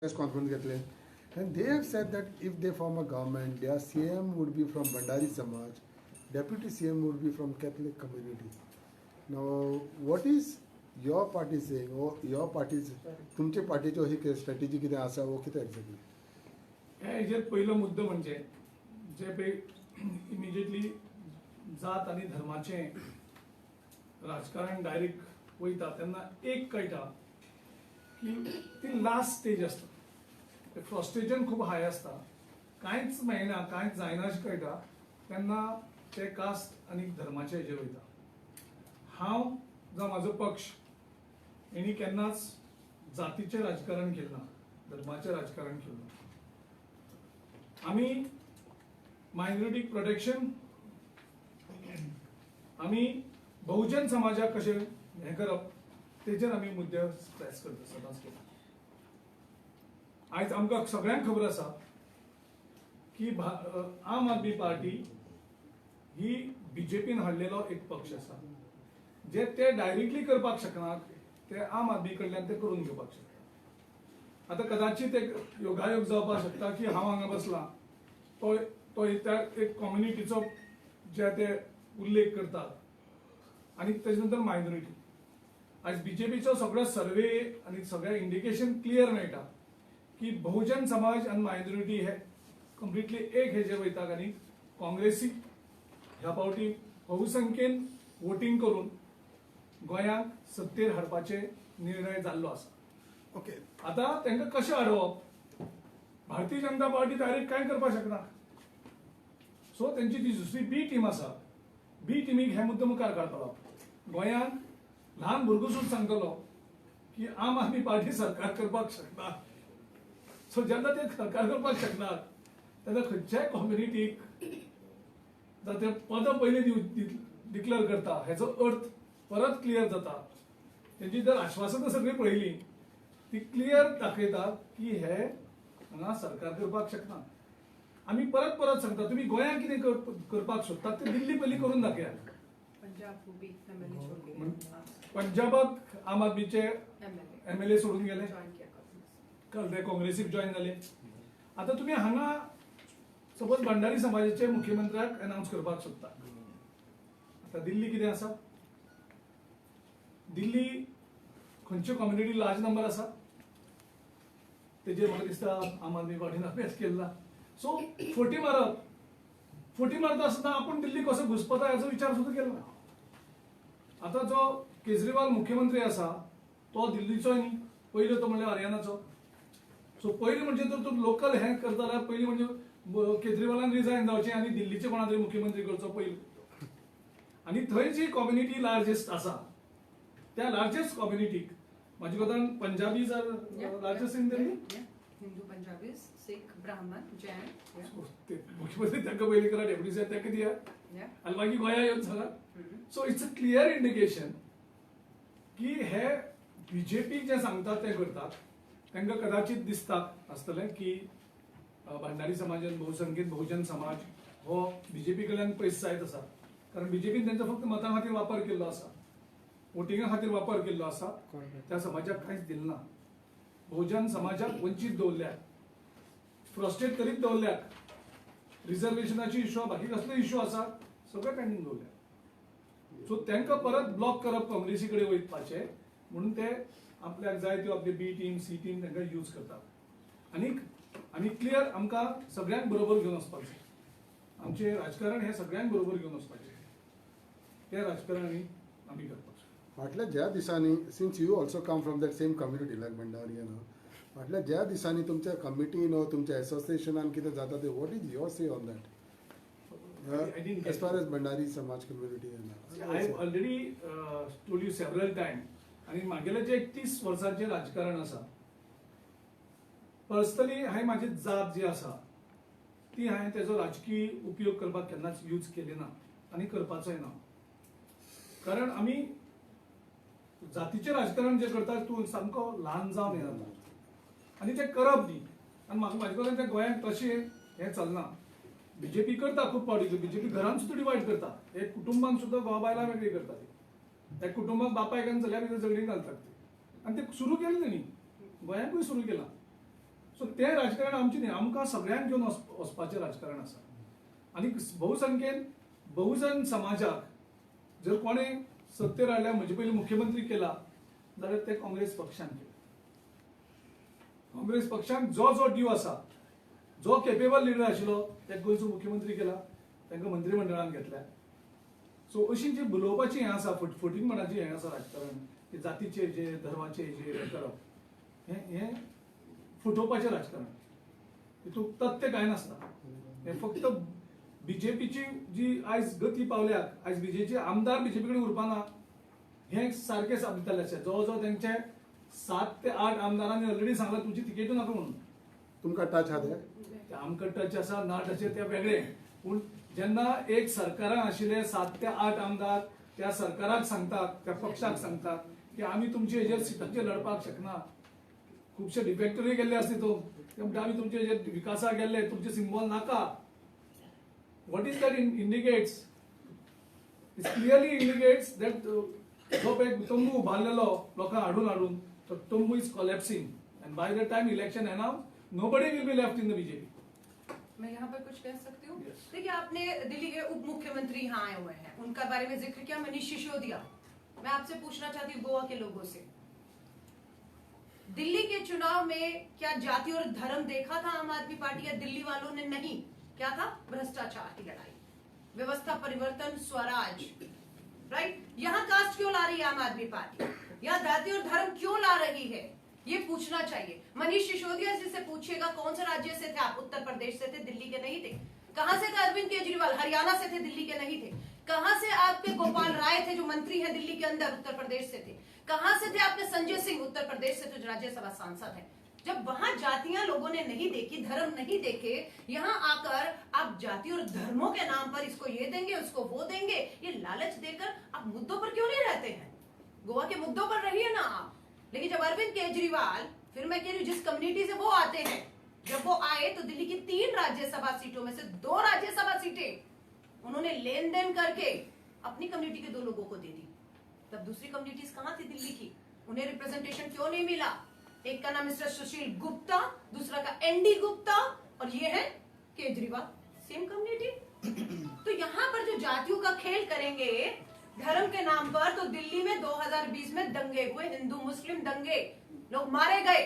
press conference घेतले, and they have said that if they form a government, their CM would be from Bandari Samaj, deputy CM would be from Catholic community. Now, what is your party saying? Or your party's तुमचे पार्टीचो ही strategy कितें आसा वो कितें exactly? हेजेर पयलो मुद्दो म्हणजे जे पळय इमिजिएटली जात आनी धर्माचे राजकारण डायरेक्ट वयता तेन्ना एक कळटा की ती लास्ट स्टेज आसता, फ्रस्ट्रेशन खूब हाय आसता, कांयच मेळना, कांयच जायना अशें कळटा तेन्ना ते कास्ट आनी धर्माचे हेजेर वयता. हांव जावं म्हाजो पक्ष हेणी केन्नाच जातीचें राजकारण केलें ना, धर्माचें राजकारण केलें ना. आमी मायनॉरिटीक प्रोटेक्शन, आमी बहुजन समाजाक कशें हें करप तेजेर आमी मुद्दे स्ट्रेस करता सदांच करता. आयज आमकां सगळ्यांक खबर आसा की आम आदमी पार्टी ही बीजेपीन हाडलेलो एक पक्ष आसा, जे ते डायरेक्टली करपाक शकनात ते आम आदमी कडल्यान ते करून घेवपाक शकता. आता कदाचित एक योगायोग जावपाक शकता की हांव हांगा बसला, तो त्या एक कम्युनिटीचो जे ते उल्लेख करतात आनी तेजे नंतर मायनॉरिटी. आज बीजेपीचो सगळो सर्वे आनी सगळे इंडिकेशन क्लियर मेळटा की बहुजन समाज आनी मायनॉरिटी हे कंप्लिटली एक हेजे वयतात आनी काँग्रेसीक ह्या फावटी बहुसंख्येन वोटिंग करून गोंयांक सत्तेर हाडपाचे निर्णय जाल्लो आसा. ओके, आता तांकां कशें हाडवप? भारतीय जनता पार्टी डायरेक्ट कांय करपाक शकना. सो तेंची ती दुसरी बी टीम आसा, बी टीमीक हे मुद्दे मुखार काडटलो. गोंयांत ल्हान भुरगो सुद्दां सांगतलो की आम आदमी पार्टी सरकार करपाक शकना. सो जेन्ना ते सरकार करपाक शकनात तेन्ना खंयच्याय कम्युनिटीक ते पद पयलीं डिक्लेअर करता हेचो अर्थ परत क्लियर जाता. तेंची जर आश्वासनां सगळीं पळयलीं ती क्लियर दाखयता की हे हांगा सरकार करपाक शकना. आमी परत परत सांगता तुम्ही गोंयांत कितें करपाक सोदतात ते दिल्ली पयलीं करून दाखयात. पंजाबाक आम आदमीचे MLA सोडून गेले, ते काँग्रेसीक जॉईन जाले. आता तुम्ही हांगा सपोज भंडारी समाजाचे मुख्यमंत्र्याक अनाउन्स करपाक सोदता. आता दिल्ली कितें आसा? दिल्ली खंयच्यो कम्युनिटी लार्ज नंबर आसा तेजेर म्हाका दिसता आम आदमी पार्टीन अभ्यास केला. सो फोटी मारता आसतना आपूण दिल्ली कसो घुसपता हेचो विचार सुद्दां केलो ना. आता जो केजरीवाल मुख्यमंत्री आसा तो दिल्लीचो न्ही, पयलो तो म्हणल्यार हरियाणाचो. सो पयलीं म्हणजे जर तूं लोकल हें करता जाल्यार पयलीं म्हणजे केजरीवालान रिजायन जावचें आनी दिल्लीचे कोणा तरी मुख्यमंत्री करचो पयलीं. आनी थंय जी कम्युनिटी लार्जेस्ट आसा त्या लार्जेस्ट कम्युनिटीक म्हाजे कोतान Punjabis are largest in Delhi. Hindu, Punjabi, Sikh, Brahmin, Jain. मुख्यमंत्री तांकां पयलीं करा, डेप्युटी साहेब तांकां दियात आनी मागीर गोंया येवन सांगा. So it's a clear indication की हे बीजेपी जे सांगतात ते करतात. तांकां कदाचित दिसता आसतलें की भंडारी समाजान बहुसंख्येत बहुजन समाज हो बीजेपी कडल्यान पयस जायत आसा, कारण बीजेपीन तांचो फक्त मतां खातीर वापर केल्लो आसा, वोटिंगा खातीर वापर केल्लो आसा, त्या समाजाक कांयच दिलें ना. बहुजन समाजाक वंचीत दवरल्यात, फ्रस्ट्रेट करीत दवरल्यात. रिजर्वेशनाची इश्यू, बाकी कसले इश्यू आसा सगळे पेंडींग दवरल्यात. सो तांकां परत ब्लॉक करप काँग्रेसी कडेन वचपाचें म्हणून ते आपल्याक जाय त्यो आपली बी टीम सी टीम तांकां यूज करतात. आनी क्लियर आमकां सगळ्यांक बरोबर घेवन वचपाक जाय. आमचें राजकारण हें सगळ्यांक बरोबर घेवन वचपाचें, तें राजकारण आमी करपाक जाय. फाटल्या ज्या दिसांनी, since you also come from that same community like Bhandari फाटल्या ज्या दिसांनी तुमच्या कमिटीन वा तुमच्या एसोसिएशनान कितें जाता ते वॉट इज युअर से on that as far as Bandari Samaj community? I have already told you several times. आणि मागेले जे 30 वर्सांचे राजकारण आसा, पर्सनली हांवें म्हाजी जात जी आसा ती हांवें तेजो राजकीय उपयोग करपाक केन्नाच यूज केली ना आनी करपाचोय ना. कारण आमी जातीचें राजकारण जे करता तूं सामको ल्हान जावन येता आनी तें करप न्ही. आनी म्हाका म्हाजे कडल्यान त्या गोंयांत तशें हें चलना. बीजेपी करता खूब फावटी, बीजेपी घरान सुद्दां डिवायड करता, एक कुटुंबान सुद्दां घोवा बायलां वेगळी करता. त्या कुटुंबाक बापायक आनी चलया भितर झगडीं घालतात ते, आनी ते सुरू केलें न्ही, गोंयांकूय सुरू केलां. तें राजकारण आमचें न्ही, आमकां सगळ्यांक घेवन वचपाचें राजकारण आसा. आनी बहुसंख्येन बहुजन समाजाक जर कोणें सत्तेर हाडल्यार म्हजे पयलीं मुख्यमंत्री केला जाल्यार ते काँग्रेस पक्षान केला. काँग्रेस पक्षान जो जो ड्यू आसा, जो केपेबल लिडर आशिल्लो ताका गोंयचो मुख्यमंत्री केला, तांकां मंत्रिमंडळान घेतल्या. सो अशी जी बुलोवपाची हें आसा, फटींगपणाची हें आसा राजकारण, की जातीचे जे धर्माचे जे हें करप, हें फुटोवपाचें राजकारण. हितूंत तथ्य कांय नासता. हें फक्त बीजेपीची जी आयज गती पावल्यात, आयज बीजेपीचे आमदार बीजेपी कडेन उरपाना हें सारकें साबितलें आसा. जवळ जवळ तेंचे 7 ते 8 आमदारांनी ऑलरेडी सांगलां तुमची तिकेटू नाका म्हणून. तुमकां टच आहा ते आमकां टच आसा ना टच तें वेगळें. पूण जेन्ना एक सरकारान आशिल्ले 7 ते 8 आमदार त्या सरकाराक सांगतात, त्या पक्षाक सांगतात की आमी तुमचे हेजेर सिटाचेर लडपाक शकना, खुबशे डिफेक्टरी गेल्ले आसता तितून, ते म्हणटा आमी तुमचे हेजेर विकासाक गेल्ले, तुमचे सिंबल नाका. What is that indicates? It clearly indicates that जो पळय तंबू उबारलेलो लोकांक हाडून तो तंबू is collapsing, and by the time election announce nobody will be left in the BJP. मैं यहाँ पर कुछ कह सकती हूँ? Yes. देखिए, आपने दिल्ली के उप मुख्यमंत्री यहाँ आए हुए हैं, उनका बारे में जिक्र किया, मनीष सिसोदिया. मैं आपसे पूछना चाहती हूँ गोवा के लोगों से, दिल्ली के चुनाव में क्या जाति और धर्म देखा था आम आदमी पार्टी या दिल्ली वालों ने? नहीं. क्या था? भ्रष्टाचार की लड़ाई, व्यवस्था परिवर्तन, स्वराज. राइट? यहाँ कास्ट क्यों ला रही है आम आदमी पार्टी? यहाँ जाति और धर्म क्यों ला रही है? ये पूछना चाहिए. मनीष सिसोदिया जी से पूछिएगा कौन से राज्य से थे आप? उत्तर प्रदेश से थे, दिल्ली के नहीं थे. कहां से थे अरविंद केजरीवाल? हरियाणा से थे, दिल्ली के नहीं थे. कहां से आपके गोपाल राय थे जो मंत्री हैं दिल्ली के अंदर, उत्तर प्रदेश से थे. कहां से थे आपके संजय सिंह, उत्तर प्रदेश से जो राज्यसभा सांसद है. जब वहां जातियां लोगों ने नहीं देखी, धर्म नहीं देखे, यहाँ आकर आप जाति और धर्मों के नाम पर इसको ये देंगे, उसको वो देंगे, ये लालच देकर आप मुद्दों पर क्यों नहीं रहते हैं? गोवा के मुद्दों पर रहिए ना आप. लेकिन जब अरविंद केजरीवाल, फिर मैं कह रही हूँ जिस कम्युनिटी से वो आते हैं, जब वो आए तो दिल्ली की 3 राज्यसभा सीटों में से 2 राज्यसभा सीटें उन्होंने लेन देन करके अपनी कम्युनिटी के 2 लोगों को दे दी. तब दूसरी कम्युनिटीज कहां थी दिल्ली की? उन्हें रिप्रेजेंटेशन क्यों नहीं मिला? एक का नाम मिस्टर सुशील गुप्ता, दूसरा का एनडी गुप्ता, और ये है केजरीवाल, सेम कम्युनिटी. तो यहाँ पर जो जातियों का खेल करेंगे धर्म के नाम पर, तो दिल्ली में 2020 में दंगे हुए, हिंदू मुस्लिम दंगे, लोग मारे गए.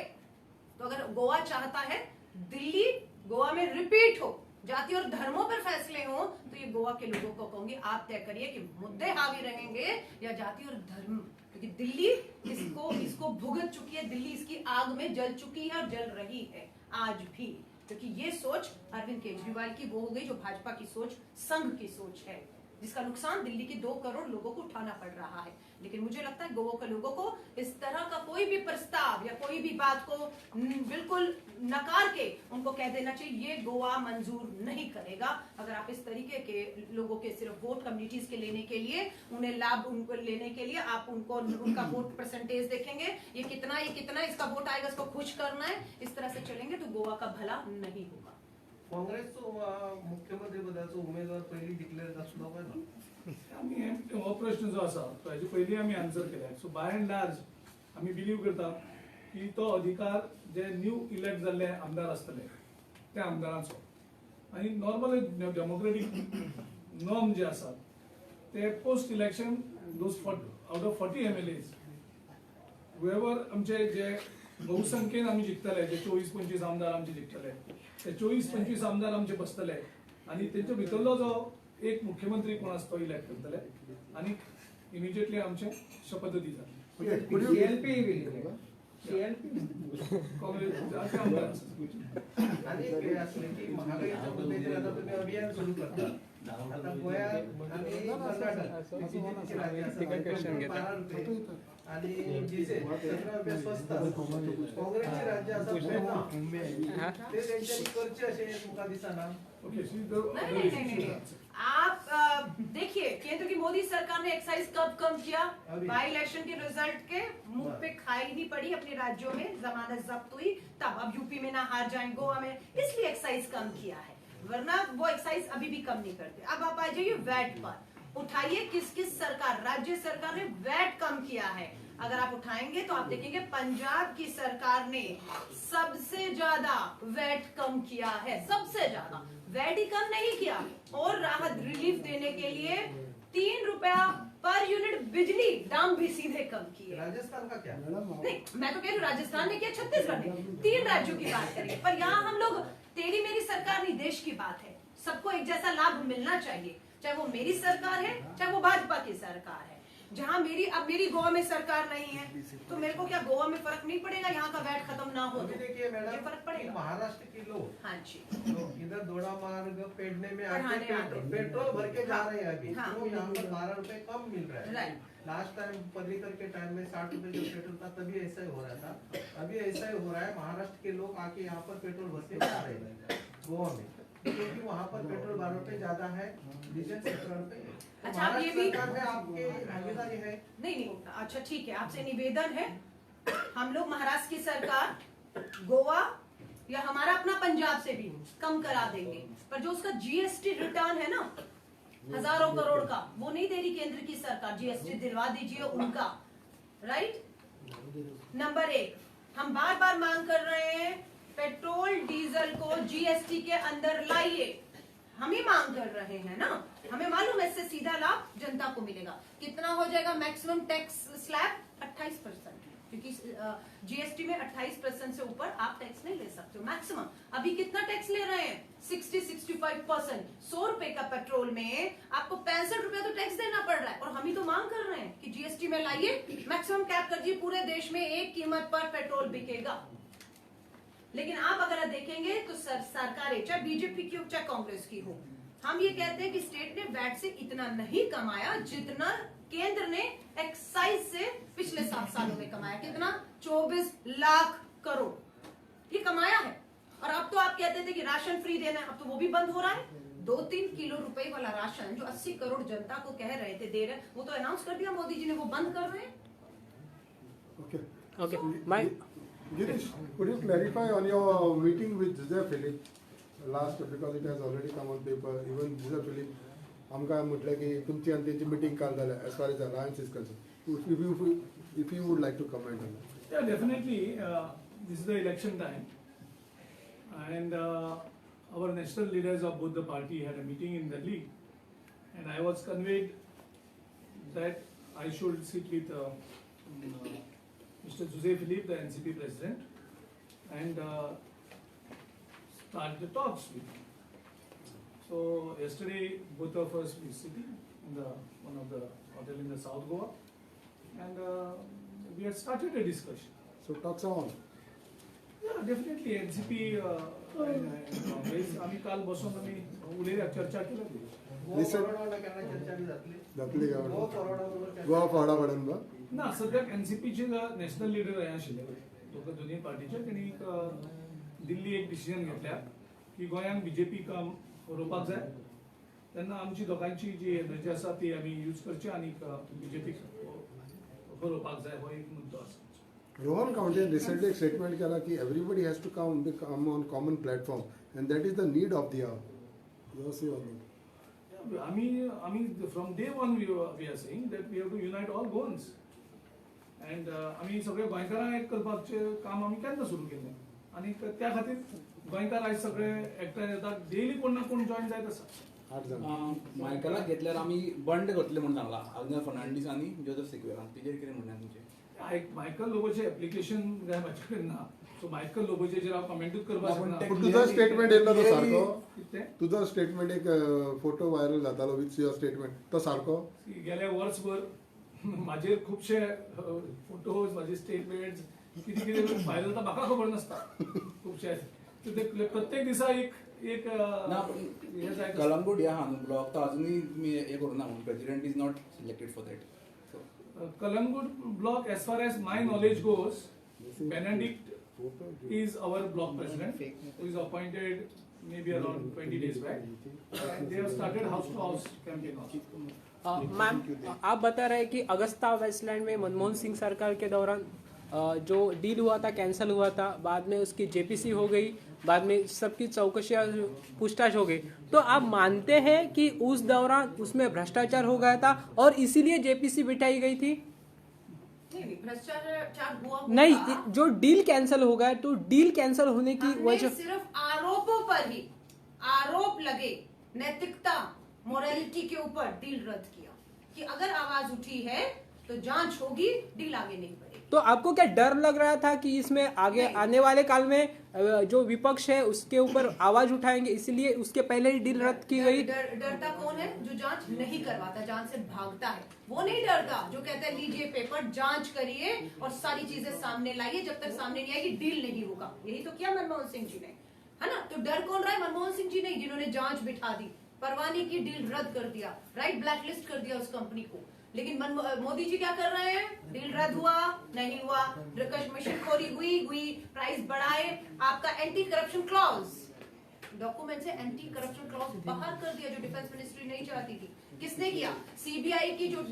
तो अगर गोवा चाहता है दिल्ली गोवा में रिपीट हो, जाति और धर्मों पर फैसले हो, तो ये गोवा के लोगों को कहूंगी आप तय करिए कि मुद्दे हावी रहेंगे या जाति और धर्म. क्योंकि दिल्ली इसको भुगत चुकी है, दिल्ली इसकी आग में जल चुकी है और जल रही है आज भी. क्योंकि ये सोच अरविंद केजरीवाल की वो हो गई जो भाजपा की सोच, संघ की सोच है, जिसका नुकसान दिल्ली के 2 करोड़ लोगों को उठाना पड़ रहा है. लेकिन मुझे लगता है गोवा के लोगों को इस तरह का कोई भी प्रस्ताव या कोई भी बात को बिल्कुल नकार के उनको कह देना चाहिए ये गोवा मंजूर नहीं करेगा. अगर आप इस तरीके के लोगों के सिर्फ वोट कम्युनिटीज के लेने के लिए, उन्हें लाभ उनको लेने के लिए आप उनका वोट परसेंटेज देखेंगे, ये कितना इसका वोट आएगा, इसको खुश करना है, इस तरह से चलेंगे तो गोवा का भला नहीं होगा. काँग्रेसचो मुख्यमंत्री पदाचो उमेदवार पयलीं डिक्लेअर जातलो काय ना? आमी हो प्रश्न जो आसा तो हेजे पयलीं आमी आन्सर केल्या. सो बाय एंड लार्ज आमी बिलीव करता की तो अधिकार जे न्यू इलेक्ट जाल्ले आमदार आसतले त्या आमदारांचो, आनी नॉर्मल डेमोक्रेटीक नॉर्म जे आसात ते post election out of 40 MLAs whoever आमचे जे बहुसंख्येन आमी जिखतले, जे 24-25 आमदार आमचे जिखतले, ते 24-25 आमदार आमचे बसतले आनी तेंचे भितरलो जो एक मुख्यमंत्री कोण आसा तो इलेक्ट करतले आनी इमिजिएटली आमचे शपथविधी जातली. काँग्रेस आमदार आसा. आणि एक असले की महागाईच्या मुद्द्याचेर आता तुम्ही अभियान सुरू करता. आता गोंयात आणि कर्नाटक बीजेपीचे राज्य आसा, 12 रुपये आणि डिझेल 17 रुपये स्वस्त आसा. काँग्रेसचे राज्य आसा गोवा, ते तेंच्यांनी करचे अशें तुमकां दिसना? नहीं. आप देखिए, केंद्र की मोदी सरकार ने एक्साइज कब कम किया? बाई इलेक्शन के रिजल्ट के मुंह पे खाई नहीं पड़ी, अपने राज्यों में जमानत जब्त हुई तब. अब यूपी में ना हार जाए गोवा में, इसलिए एक्साइज कम किया है, वरना वो एक्साइज अभी भी कम नहीं करते. अब आप आ जाइए वैट पर, उठाइए किस किस सरकार, राज्य सरकार ने वैट कम किया है. अगर आप उठाएंगे तो आप देखेंगे पंजाब की सरकार ने सबसे ज्यादा वैट कम किया है, सबसे ज्यादा वैट ही कम नहीं किया, और राहत रिलीफ देने के लिए 3 रुपया पर यूनिट बिजली दाम भी सीधे कम किए। राजस्थान का क्या? नहीं, मैं तो कह रही हूँ राजस्थान ने किया, छत्तीसगढ़ ने, 3 राज्यों की बात करेंगे। पर यहाँ हम लोग तेरी मेरी सरकार नहीं, देश की बात है, सबको एक जैसा लाभ मिलना चाहिए, चाहे वो मेरी सरकार है चाहे वो भाजपा की सरकार है। जहाँ मेरी गोवा में सरकार नहीं है तो मेरे को क्या गोवा में फर्क नहीं पड़ेगा, यहाँ का वैट खत्म ना हो अभी देखिए मैडम, ये फर्क पड़ेगा। महाराष्ट्र के लोग, हाँ जी, तो इधर दोड़ा मार्ग पेड़ने में पढ़ाने आके आते। पेट्रोल भर के जा रहे हैं अभी, हाँ। तो यहाँ पर 12 रुपए कम मिल रहा है। राइट। लास्ट टाइम पर्रिकर के टाइम में 60 रुपए जो पेट्रोल था तभी ऐसा ही हो रहा था, अभी ऐसा ही हो रहा है। महाराष्ट्र के लोग आके यहाँ पर पेट्रोल भर के जा रहे हैं गोवा में, क्योंकि वहाँ पर पेट्रोल 12 रुपए ज्यादा है, डीजल 17 रुपए है। तो अच्छा, आप ये महाराष्ट्र भी- सरकार में आपके भागीदारी है? नहीं, अच्छा ठीक है, आपसे निवेदन है, हम लोग महाराष्ट्र की सरकार गोवा या हमारा अपना पंजाब से भी कम करा देंगे, पर जो उसका जीएसटी रिटर्न है ना हजारों करोड़ का, वो नहीं दे रही केंद्र की सरकार, जीएसटी दिलवा दीजिए उनका। राइट। नंबर 1, हम बार बार मांग कर रहे हैं पेट्रोल डीजल को जीएसटी के अंदर लाइए, हम ही मांग कर रहे हैं ना, हमें मालूम है इससे सीधा लाभ जनता को मिलेगा। कितना हो जाएगा मैक्सिमम टैक्स स्लैब? 28%, क्योंकि जीएसटी में 28% से ऊपर आप टैक्स नहीं ले सकते हो मैक्सिमम। अभी कितना टैक्स ले रहे हैं? 60-65%। 100 रुपए का पेट्रोल में आपको 65 रुपए तो टैक्स देना पड़ रहा है, और हम ही तो मांग कर रहे हैं कि जीएसटी में लाइए, मैक्सिमम कैप कर दीजिए, पूरे देश में एक कीमत पर पेट्रोल बिकेगा। लेकिन आप अगर देखेंगे तो सरकारें चाहे बीजेपी की हो चाहे कांग्रेस की हो, हम ये कहते हैं कि स्टेट ने वैट से इतना नहीं कमाया जितना केंद्र ने एक्साइज से पिछले 7 सालों में कमाया। कितना? 24 लाख करोड़ ये कमाया है। और अब तो आप कहते थे कि राशन फ्री देना है, अब तो वो भी बंद हो रहा है। 2-3 किलो रुपए वाला राशन जो 80 करोड़ जनता को कह रहे थे दे रहे, वो तो अनाउंस कर दिया मोदी जी ने, वो बंद कर रहे हैं। Okay. Girish, could you clarify on your meeting with Joseph Philip last, because it has already come on paper, even Joseph Philip आमकां म्हटलें की तुमची आनी तेंची मीटिंग काल जाल्या as far as alliance is concerned. If you would like to comment on that. Yeah, definitely. This is the election time, and our national leaders of both the party had a meeting in Delhi, and I was conveyed that I should sit with Mr. Joseph Philip, the NCP president, and start the talks with him. So yesterday, both of us were sitting in one of the hotel in the South Goa, and we had started a discussion. So talks are on. Yeah, definitely NCP आम्ही काल बसून आम्ही उलय चर्चा केली. गोवा फॉरवर्डवाला केन्ना चर्चा B जातली? जातली काय गोवा फॉरवर्डाबरोबर गोवा फॉर्डा पडन बा ना सद्याक एनसीपीचे नॅशनल लिडर हे आशिल्ले दोन्ही पार्टीचे, त्यांनी दिल्ली एक डिसिजन घेतल्या की गोंयांत बीजेपी काम रोवपाक जाय, तेन्ना आमची दोगांची जी एनर्जी आसा ती आमी यूज करची आनी बीजेपीक रोवपाक जाय, हो एक मुद्दो आसा. Rohan County recently एक statement केला की everybody has to come on common platform and that is the need of the hour. You say on that. आम्ही from day one we are saying that we have to unite all Goans, and आम्ही सगळे गोंयकारांक एक करपाचे काम आम्ही केन्ना सुरू केले, आणि त्या खातीर गोंयकार आयज सगळे एकठांय येतात, डेली कोण ना कोण जॉईन जायत आसा. 8 जण. मायकलाक घेतल्यार आमी बंड करतले म्हणून सांगला अग्नेल फर्नांडीस आनी जोसेफ सिक्वेरान. तेजेर कितें म्हणणें तुमचें? मायकल लोबोचे एप्लिकेशन काय माझे कडेन ना, सो मायकल लोबोचेर हांव कमेंटूच करपाक शकना. पण तुझा स्टेटमेंट येयलो तो सारको? कितें? तुझा स्टेटमेंट एक फोटो व्हायरल जातालो विथ युअर स्टेटमेंट तो सारको? गेल्या वर्सभर माझे खूपशे फोटोज, माझे स्टेटमेंट्स कितें कितें व्हायरल जाता म्हाका खबर नासता खूपशे. ते प्रत्येक दिसा एक ना हे जाय. कलंगूट ह्या हां ब्लॉक तो अजुनूय तुमी हे करूना म्हणून president is not selected for that. Kalangut block, as far as my knowledge goes, Benedict is our block president, who is appointed maybe around 20 days back, and they have started house to house campaign also. Ma'am, आप बता रहे हैं कि Agusta Westland में मनमोहन सिंह सरकार के दौरान जो डील हुआ था कैंसिल हुआ था, बाद में उसकी जेपीसी हो गई, बाद में सबकी चौकसियां पूछताछ हो गई, तो आप मानते हैं कि उस दौरान उसमें भ्रष्टाचार हो गया था और इसीलिए जेपीसी बिठाई गई थी? नहीं, भ्रष्टाचार हुआ नहीं, होगा। जो डील कैंसिल हो गया तो डील कैंसिल होने की हमने वजह सिर्फ आरोपों पर ही आरोप लगे, नैतिकता मोरालिटी के ऊपर डील रद्द किया कि अगर आवाज उठी है तो जांच होगी, डील आगे नहीं बढ़ेगी। तो आपको क्या डर लग रहा था कि इसमें आगे नहीं। आने वाले काल में जो विपक्ष है उसके ऊपर आवाज उठाएंगे, इसलिए उसके पहले ही डील रद्द की गई? डरता कौन है? जो जांच नहीं करवाता, जांच से भागता है, वो नहीं डरता। जो कहता है लीजिए पेपर, जांच करिए और सारी चीजें सामने लाइए, जब तक सामने नहीं आएगी डील नहीं होगा। यही तो किया मनमोहन सिंह जी ने, है ना? तो डर कौन रहा है? मनमोहन सिंह जी नहीं, जिन्होंने जांच बिठा दी, परवाने की डील रद्द कर दिया, राइट, ब्लैकलिस्ट कर दिया उस कंपनी को। लेकिन मोदी जी क्या कर रहे हैं? डील रद्द हुआ नहीं हुआ, कमीशनखोरी हुई, प्राइस बढ़ाए, आपका एंटी करप्शन क्लॉज डॉक्यूमेंट से एंटी करप्शन क्लॉज बाहर कर दिया, जो डिफेंस मिनिस्ट्री नहीं चाहती थी। किसने किया? सीबीआई की जो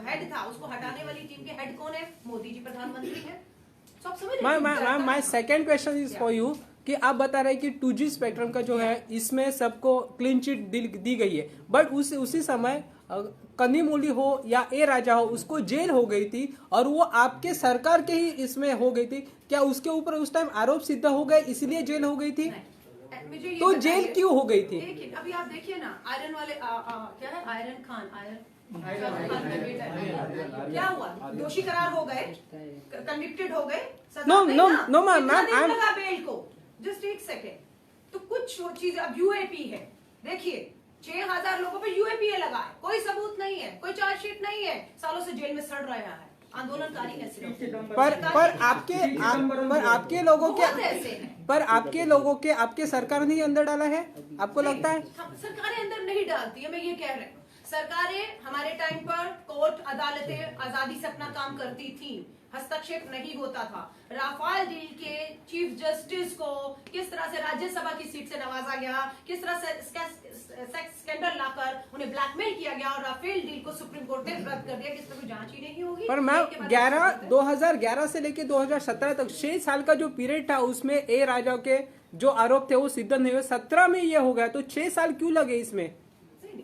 हेड था, उसको हटाने वाली टीम के हेड कौन है? मोदी जी प्रधानमंत्री है। सब समझ रहे? My second question is for you कि आप बता रहे हैं कि 2G स्पेक्ट्रम का जो है इसमें सबको क्लीन चिट दी गई है, बट उसी समय कनिमोली हो या ए राजा हो, उसको जेल हो गई थी और वो आपके सरकार के ही इसमें हो गई थी। क्या उसके ऊपर उस टाइम आरोप सिद्ध हो गए इसलिए जेल हो गई थी? तो जेल क्यों हो गई थी? लेकिन अभी आप देखिए ना, आयरन वाले क्या है, आयरन खान का बेटा है, क्या हुआ? दोषी करार हो गए, कन्विक्टेड हो गए, No, ma'am, कितना दिन लगा बेल को? जस्ट एक सेकेंड। तो कुछ चीज अब यूएपी है, देखिए 6000 लोगों पर यूएपीए लगा है, कोई सबूत नहीं है, कोई चार्जशीट नहीं है, सालों से जेल में सड़ रहा है, आंदोलनकारी है सिर्फ। पर आपके लोगों के आपके सरकार ने ही अंदर डाला है, आपको लगता है? सरकारें अंदर नहीं डालती है, मैं ये कह रही हूँ। सरकारें हमारे टाइम पर कोर्ट अदालतें आजादी से अपना काम करती थी, हस्तक्षेप नहीं होता था। राफाल डील के चीफ जस्टिस को किस तरह से राज्यसभा की सीट से नवाजा गया, किस तरह से सेक्स स्कैंडल लाकर उन्हें ब्लैकमेल किया गया और राफेल डील को सुप्रीम कोर्ट ने रद्द कर दिया, किस पर कोई जांच ही नहीं होगी। पर मैम 2011 से लेके 2017 तक 6 साल का जो पीरियड था, उसमें ए राजा के जो आरोप थे वो सिद्ध नहीं हुए, 17 में ये हो गया, तो 6 साल क्यों लगे इसमें?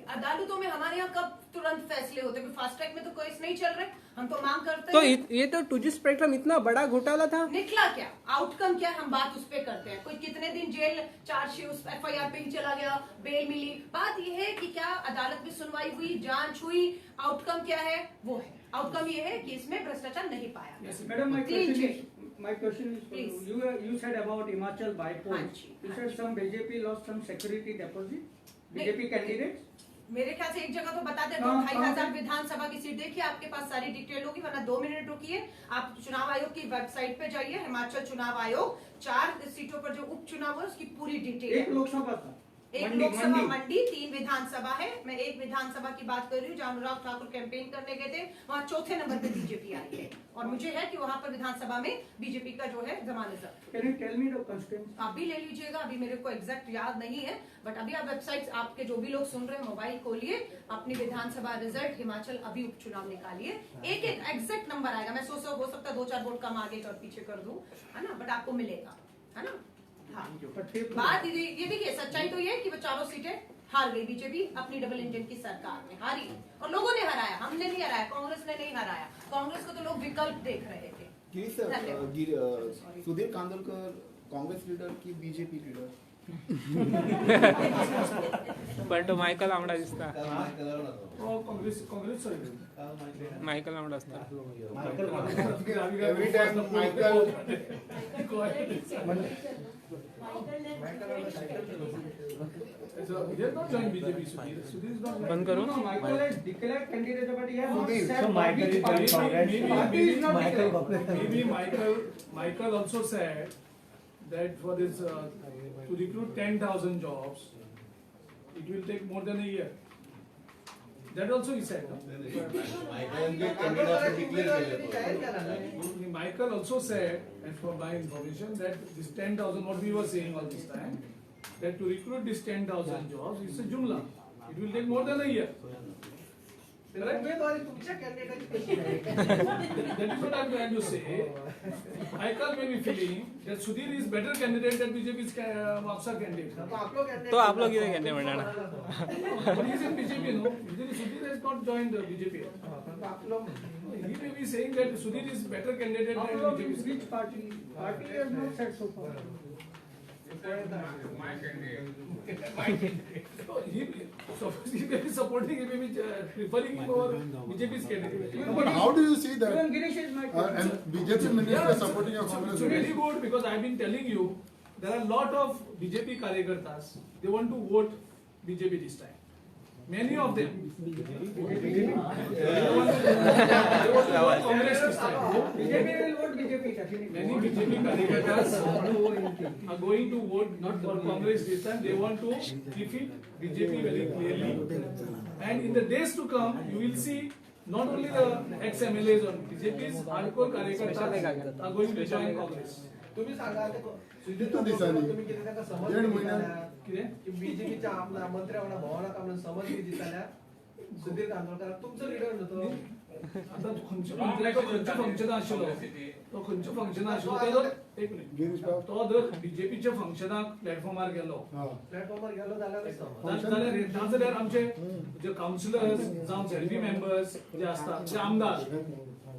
अदालतों में हमारे यहाँ कब तुरंत फैसले होते हैं? फास्ट ट्रैक में तो केस नहीं चल रहे, हम तो मांग करते तो हैं। ये तो 2G स्पेक्ट्रम इतना बड़ा घोटाला था, निकला क्या? आउटकम क्या? हम बात उस पे करते हैं। कोई कितने दिन जेल, चार्जशीट, FIR पे ही चला गया, बेल मिली। बात ये है कि क्या अदालत में सुनवाई हुई, जांच हुई, आउटकम क्या है? वो है आउटकम ये है कि इसमें भ्रष्टाचार नहीं पाया। Madam, my Clean question sheet. is, my question is for Please. you said about Himachal bypoll. हाँ जी, You हाँ said जी। some BJP lost some security deposit. नहीं। BJP candidates. मेरे ख्याल से एक जगह तो बताते हैं, 2,500 विधानसभा की सीट। देखिए आपके पास सारी डिटेल होगी, वरना 2 मिनट रुकिए। आप चुनाव आयोग की वेबसाइट पे जाइए, हिमाचल चुनाव आयोग, 4 सीटों पर जो उपचुनाव है उसकी पूरी डिटेल एक लोकसभा था। एक लोकसभा मंडी, 3 विधानसभा है। मैं एक विधानसभा की बात कर रही हूँ जहाँ अनुराग ठाकुर कैंपेन करने गए थे, वहाँ 4थे नंबर पे बीजेपी आई है और मुझे है कि वहाँ पर विधानसभा में बीजेपी का जो है जमानत जब्त। Can you tell me the constituency? आप भी ले लीजिएगा, अभी मेरे को एग्जैक्ट याद नहीं है, बट अभी आप वेबसाइट, आपके जो भी लोग सुन रहे हैं मोबाइल खोलिए, अपनी विधानसभा रिजल्ट हिमाचल अभी उपचुनाव निकालिए, एक एग्जैक्ट नंबर आएगा। मैं हो सकता है 2-4 वोट कम आगे और पीछे कर दूं, है ना, बट आपको मिलेगा, है ना। हाँ, बात ये देखिए, सच्चाई तो ये है कि वो 4 सीटें हार गई बीजेपी अपनी डबल इंजन की सरकार में, हारी। और लोगों ने हराया, हमने नहीं हराया, कांग्रेस ने नहीं हराया। कांग्रेस को तो लोग विकल्प देख रहे थे। सुधीर कांदोलकर कांग्रेस लीडर की बीजेपी लीडर? पण तो मायकल आमडा दिसता, काँग्रेस मायकल आमडा असता. Every time Michael बंद करो. No, Michael has declared candidate, but he has not Sudhir. said So Michael is party is not declared. Maybe Michael also said that for this to recruit 10,000 jobs, it will take more than a year. That also he said. Michael also said, and for my information, that this 10,000, what we were saying all this time, that to recruit this 10,000 jobs, it's a jumla. It will take more than a year. उमेदवारी तुमच्या कॅन्डिडेटची कशी आहे? That is what I'm trying to say. Haikal may be feeling that Sudhir is better candidate than BJP's Mapsa candidate. तो आपलो candidate- तो आपलो किती candidate म्हणणार? But he is in BJP, no? Sudhir has not joined BJP. हा, पण तो आपलो He may be saying that Sudhir is better candidate than Apollo BJP. means which party? Party has not said so far. So he may be supporting, he may be preferring him over BJP's candidate. But how do you see Even that? Girish is my And BJP minister supporting a it's Congress very leader? good because I've been telling you there are a lot of BJP karyakartas. They want to vote BJP this time. Many of them. They want to vote Congress this time. BJP will vote BJP definitely. Many BJP karyakartas are going to vote not for Congress this time. They want to defeat BJP very clearly. And in the days to come, you will see not only the ex-MLAs on BJP's hardcore karyakartas are going to join Congress. तुम्ही सांगा ते सुधीर किती दिसांनी? तुम्ही किती ताका समज दीड महिन्यात? कितें? की बीजेपीच्या आमदार मंत्री आमदार भवनाक आमदार समज किती दिसताल्या सुधीर कांदोळकर तुमचो लिडर न्हू आता खंयच्या मंत्र्याचो खंयचें फंक्शन आशिल्लो तो खंयचें फंक्शन आशिल्लो तो जर एक मिनिट गिरीश बाब? तो जर बीजेपीच्या फंक्शनाक प्लॅटफॉर्मार गेलो हा. प्लॅटफॉर्मवर गेलो जाल्यार समज नाजाल्यार आमचे जे कावन्सिलर्स जावं झेडपी मेंबर्स जे असतात जे आमदार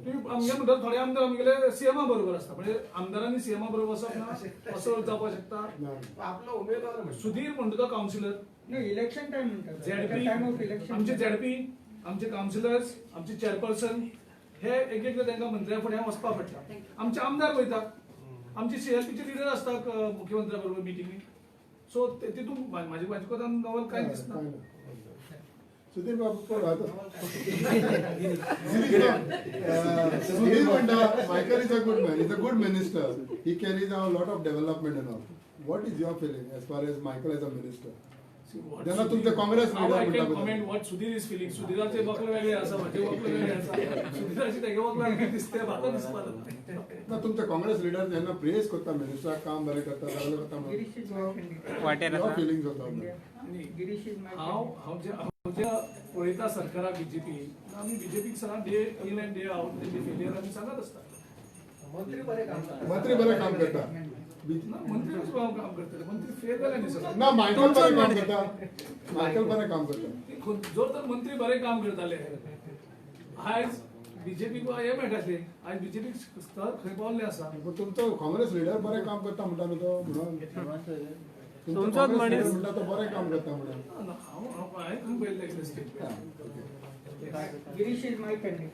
तुम्ही आमगे म्हणटात थोडे आमदार आमगेले सीएमा बरोबर असता म्हणजे आमदारांनी सीएमा बरोबर वचप ना असं जावपाक शकता ना. आपलो उमेदवार म्हणटा. सुधीर म्हणतो तो कावन्सिलर नाही इलेक्शन टाइम म्हणतात झेडपी टाइम ऑफ इलेक्शन आमचे झेडपी आमचे कावन्सिलर्स आमचे चेअरपर्सन हे एक एक तांकां मंत्र्या फुड्यान वचपाक पडटा आमचे आमदार वयतात आमचे सीएलपीचे लिडर असतात मुख्यमंत्र्या बरोबर मिटिंगेक सो तितून माझे कोतान नवल कांय दिसना काय नाही. सुधीर बाबू कोण राहतो? Sudhir Manda, Michael is a good man. He's a good minister. He carries out a lot of development and all. What is your feeling as far as Michael as a minister? त्यांना तुमचे Congress How I can leader comment what Sudhir is feeling. सुधीराचे बकले वेगळे आसा माझे Bulkley वेगळे आसा सुधीराची तेगे बकले वेगळे दिसते म्हाका दिसपाक ना तुमचे काँग्रेस लीडर जेन्ना प्रेस करता मिनिस्टर काम बरें करता सगळें करता गिरीश इज माय कॅन्डिडेट वाटेर your आसा feelings होता गिरीश इज माय हांव जे पळयता सरकाराक बीजेपी आमी बीजेपीक सदां day in and day out तेंचे फेलियर आमी सांगत आसता मंत्री बरे काम करतात. मंत्री बरें काम करता ना मंत्री काम करतले मंत्री फेल जाले न्ही सगळे ना मायकल बरें काम करता मायकल बरें काम करता जर तर मंत्री बरे काम करताले आयज बीजेपीक हे मेळटाले आयज बीजेपीक स्तर खंय पावल्ले आसा पूण तुमचो काँग्रेस लीडर बरें काम करता म्हणटा न्हू तो म्हणून तुमचो तुमचोच काँग्रेस मनीस. leader म्हणटा तो बरें काम करता म्हणून हांवें खंय पळयल्लें कितें statement Girish is my candidate